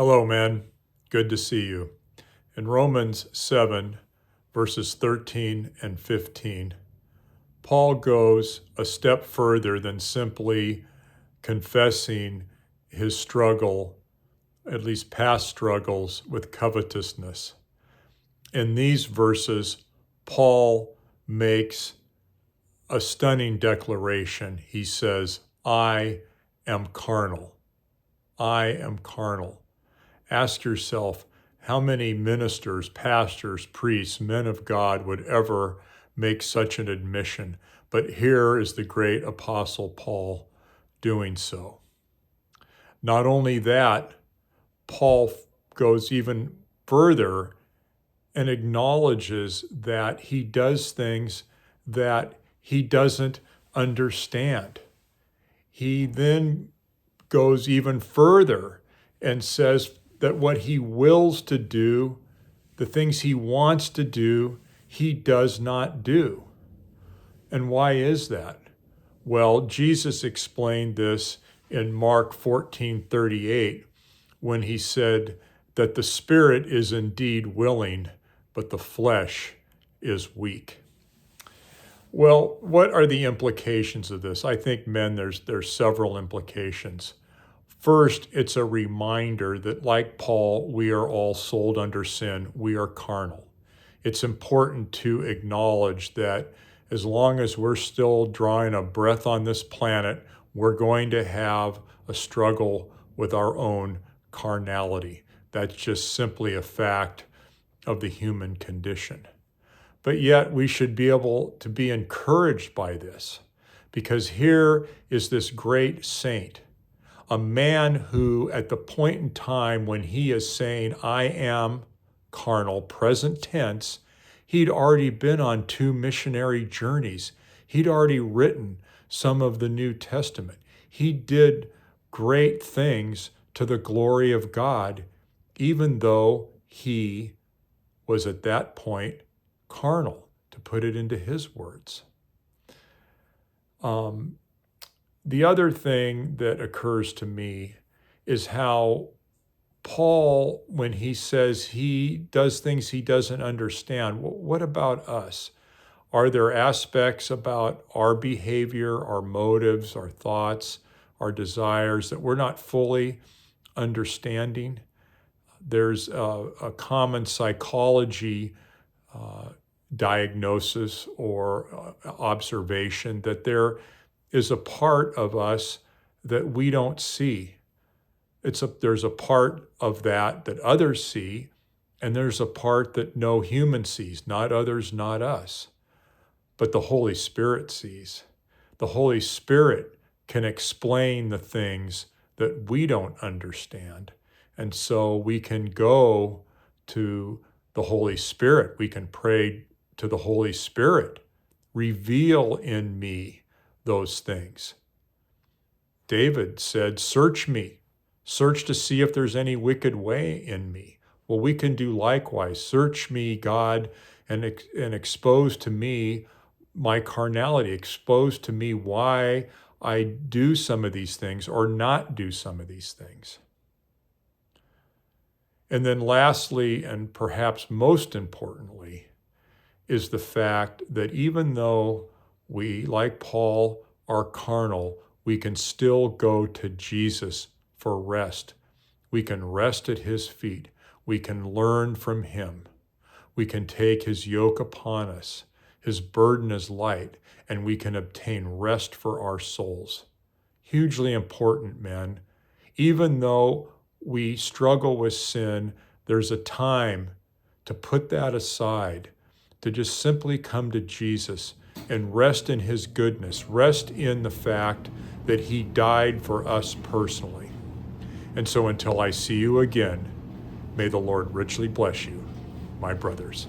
Hello, men. Good to see you. In Romans 7, verses 13 and 15, Paul goes a step further than simply confessing his struggle, at least past struggles, with covetousness. In these verses, Paul makes a stunning declaration. He says, I am carnal. I am carnal. Ask yourself, how many ministers, pastors, priests, men of God would ever make such an admission? But here is the great Apostle Paul doing so. Not only that, Paul goes even further and acknowledges that he does things that he doesn't understand. He then goes even further and says that what he wills to do, the things he wants to do, he does not do. And why is that? Well, Jesus explained this in Mark 14:38 when he said that the spirit is indeed willing, but the flesh is weak. Well, what are the implications of this? I think, men, there's several implications. First, it's a reminder that, like Paul, we are all sold under sin. We are carnal. It's important to acknowledge that as long as we're still drawing a breath on this planet, we're going to have a struggle with our own carnality. That's just simply a fact of the human condition. But yet we should be able to be encouraged by this, because here is this great saint, a man who at the point in time when he is saying, I am carnal, present tense, he'd already been on 2 missionary journeys. He'd already written some of the New Testament. He did great things to the glory of God, even though he was at that point carnal, to put it into his words. The other thing that occurs to me is how Paul, when he says he does things he doesn't understand, what about us? Are there aspects about our behavior, our motives, our thoughts, our desires that we're not fully understanding? There's a common psychology diagnosis or observation that there is a part of us that we don't see. There's a part of that others see, and there's a part that no human sees, not others, not us, but the Holy Spirit sees. The Holy Spirit can explain the things that we don't understand. And so we can go to the Holy Spirit. We can pray to the Holy Spirit, reveal in me those things. David said, search me, search to see if there's any wicked way in me. Well, we can do likewise. Search me, God, and expose to me my carnality, expose to me why I do some of these things or not do some of these things. And then lastly, and perhaps most importantly, is the fact that even though we, like Paul, are carnal, we can still go to Jesus for rest. We can rest at his feet. We can learn from him. We can take his yoke upon us. His burden is light, and we can obtain rest for our souls. Hugely important, men. Even though we struggle with sin, there's a time to put that aside, to just simply come to Jesus and rest in his goodness, rest in the fact that he died for us personally. And so until I see you again, may the Lord richly bless you, my brothers.